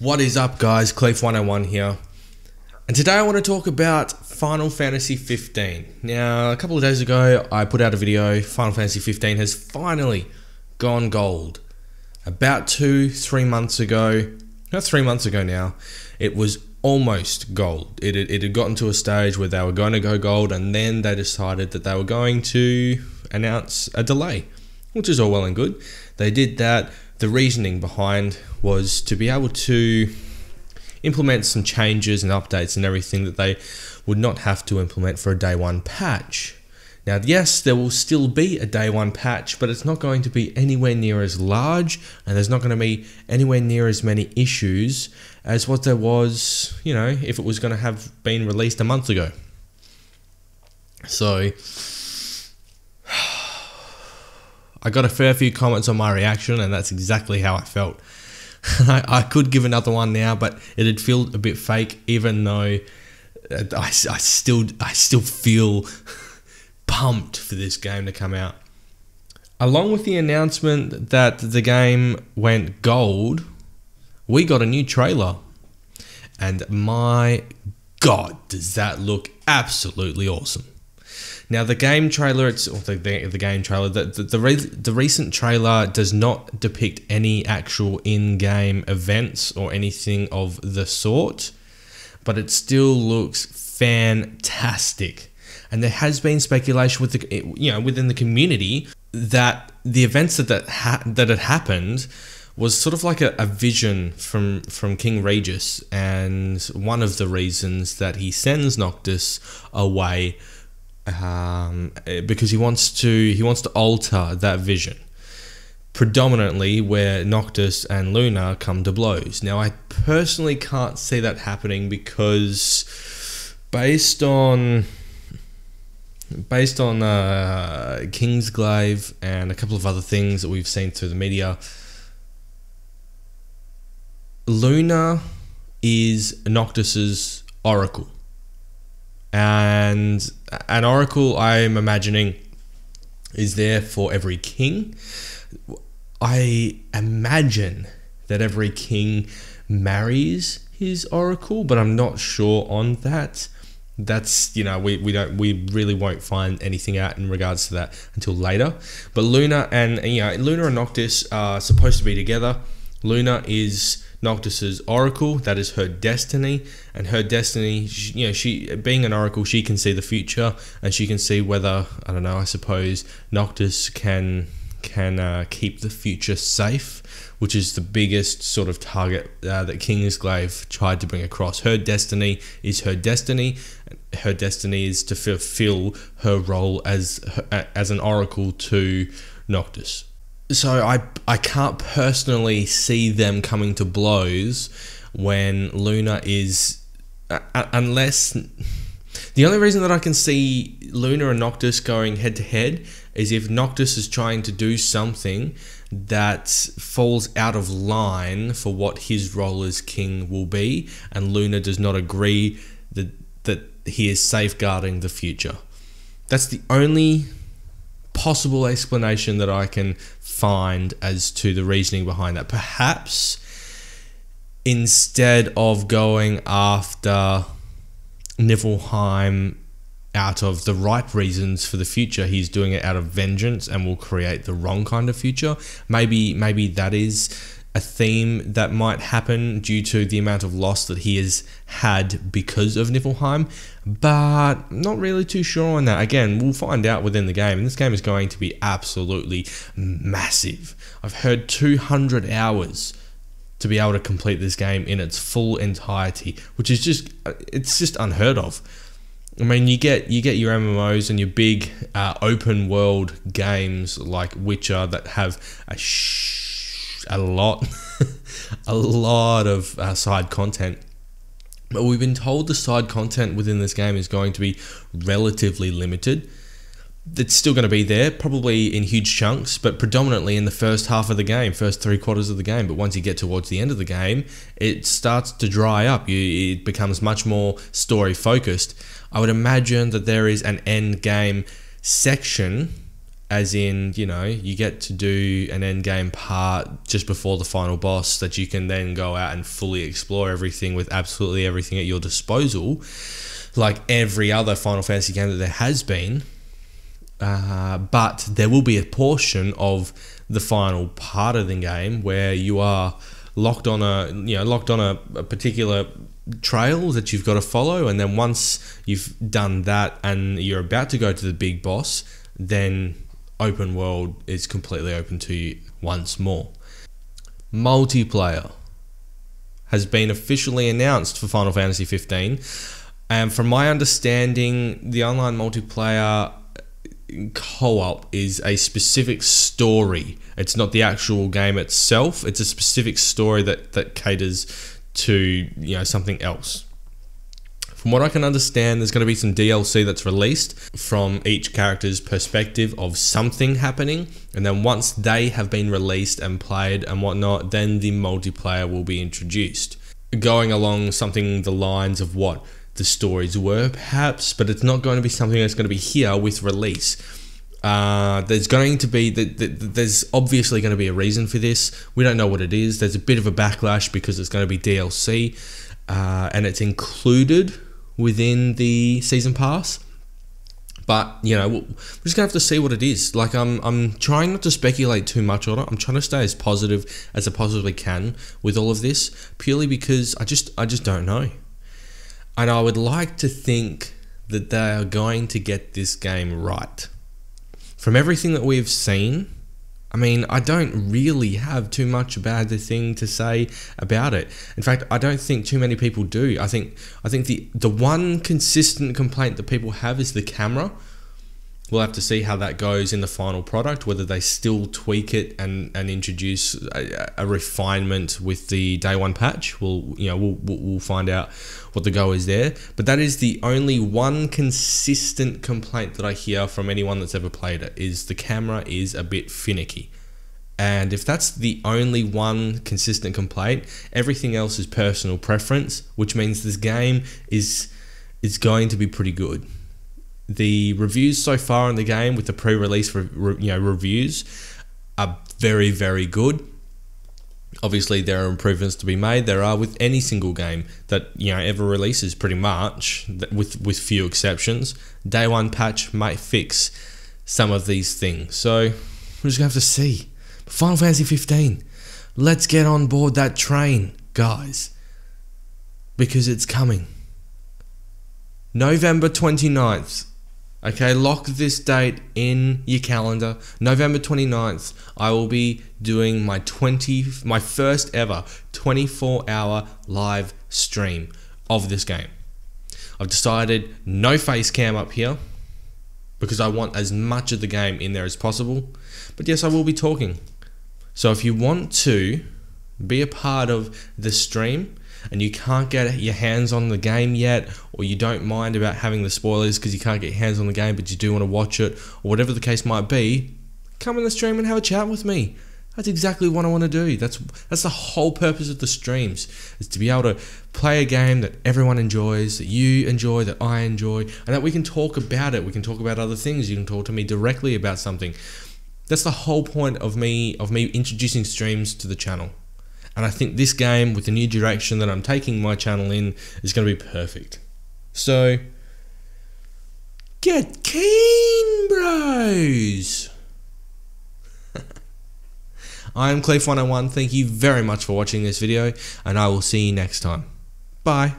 What is up, guys? Clief 101 here, and today I want to talk about Final Fantasy 15. Now, a couple of days ago I put out a video. Final Fantasy 15 has finally gone gold. About 2-3 months ago, not 3 months ago now, it was almost gold. It had gotten to a stage where they were going to go gold, and then they decided that they were going to announce a delay, which is all well and good. They did that. The reasoning behind was to be able to implement some changes and updates and everything that they would not have to implement for a day one patch. Now, yes, there will still be a day one patch, but it's not going to be anywhere near as large, and there's not going to be anywhere near as many issues as what there was, you know, if it was going to have been released a month ago. So I got a fair few comments on my reaction, and that's exactly how I felt. I could give another one now, but it'd feel a bit fake, even though I still feel pumped for this game to come out. Along with the announcement that the game went gold, we got a new trailer, and my God, does that look absolutely awesome. Now, the game trailer, the recent trailer does not depict any actual in-game events or anything of the sort, but it still looks fantastic. And there has been speculation with within the community that the events that had happened was sort of like a vision from King Regis, and one of the reasons that he sends Noctis away because he wants to alter that vision, predominantly where Noctis and Luna come to blows. Now, I personally can't see that happening because based on Ffxv and a couple of other things that we've seen through the media, Luna is Noctis's oracle. And an oracle, I'm imagining, is there for every king. I imagine that every king marries his oracle, but I'm not sure on that. That's, we really won't find anything out in regards to that until later. But Luna and Noctis are supposed to be together. Luna is Noctis's oracle. That is her destiny, and her destiny, she being an oracle, she can see the future, and she can see whether, I don't know, I suppose Noctis can keep the future safe, which is the biggest sort of target that Ffxv tried to bring across. Her destiny is her destiny. Her destiny is to fulfill her role as an oracle to Noctis. So I can't personally see them coming to blows when Luna is, unless, the only reason that I can see Luna and Noctis going head to head is if Noctis is trying to do something that falls out of line for what his role as king will be, and Luna does not agree that he is safeguarding the future. That's the only possible explanation that I can find as to the reasoning behind that. Perhaps instead of going after Niflheim out of the right reasons for the future, he's doing it out of vengeance and will create the wrong kind of future. Maybe that is a theme that might happen due to the amount of loss that he has had because of Niflheim, but not really too sure on that. Again, we'll find out within the game, and this game is going to be absolutely massive. I've heard 200 hours to be able to complete this game in its full entirety, which is just unheard of. I mean, you get your MMOs and your big open world games like Witcher that have a lot of side content, but we've been told the side content within this game is going to be relatively limited. It's still going to be there, probably in huge chunks, but predominantly in the first half of the game, first 3/4 of the game. But once you get towards the end of the game, it starts to dry up. It becomes much more story focused. I would imagine that there is an end game section as in, you know, you get to do an end game part just before the final boss that you can then go out and fully explore everything with absolutely everything at your disposal, like every other Final Fantasy game that there has been. But there will be a portion of the final part of the game where you are locked on a particular trail that you've got to follow, and then once you've done that and you're about to go to the big boss, then open world is completely open to you once more. Multiplayer has been officially announced for Final Fantasy 15, and from my understanding, the online multiplayer co-op is a specific story. It's not the actual game itself. It's a specific story that caters to, you know, something else. From what I can understand, there's going to be some DLC that's released from each character's perspective of something happening, and then once they have been released and played and whatnot, then the multiplayer will be introduced, going along something the lines of what the stories were, perhaps, but it's not going to be something that's going to be here with release. There's going to be there's obviously going to be a reason for this. We don't know what it is. There's a bit of a backlash because it's going to be DLC, and it's included within the season pass. But, you know, we're just gonna have to see what it is. Like, I'm trying not to speculate too much on it. I'm trying to stay as positive as I possibly can with all of this, purely because I just don't know. And I would like to think that they are going to get this game right. From everything that we've seen, I mean, I don't really have too much bad thing to say about it. In fact, I don't think too many people do. I think the one consistent complaint that people have is the camera. We'll have to see how that goes in the final product, whether they still tweak it and introduce a refinement with the day one patch. We'll find out what the go is there. But that is the only one consistent complaint that I hear from anyone that's ever played it, is the camera is a bit finicky. And if that's the only one consistent complaint, everything else is personal preference, which means this game is going to be pretty good. The reviews so far in the game, with the pre-release reviews, are very, very good. Obviously, there are improvements to be made. There are with any single game that, you know, ever releases, pretty much, with few exceptions. Day one patch might fix some of these things. So we're just gonna have to see. Final Fantasy 15. Let's get on board that train, guys, because it's coming. November 29th. Okay, lock this date in your calendar. November 29th, I will be doing my first ever 24-hour live stream of this game. I've decided no face cam up here because I want as much of the game in there as possible. But yes, I will be talking. So if you want to be a part of the stream, and you can't get your hands on the game yet, or you don't mind about having the spoilers because you can't get your hands on the game but you do want to watch it, or whatever the case might be, come in the stream and have a chat with me. That's exactly what I want to do. That's the whole purpose of the streams, is to be able to play a game that everyone enjoys, that you enjoy, that I enjoy, and that we can talk about it. We can talk about other things. You can talk to me directly about something. That's the whole point of me introducing streams to the channel. And I think this game, with the new direction that I'm taking my channel in, is going to be perfect. So, get keen, bros! I am Clief101. Thank you very much for watching this video, and I will see you next time. Bye.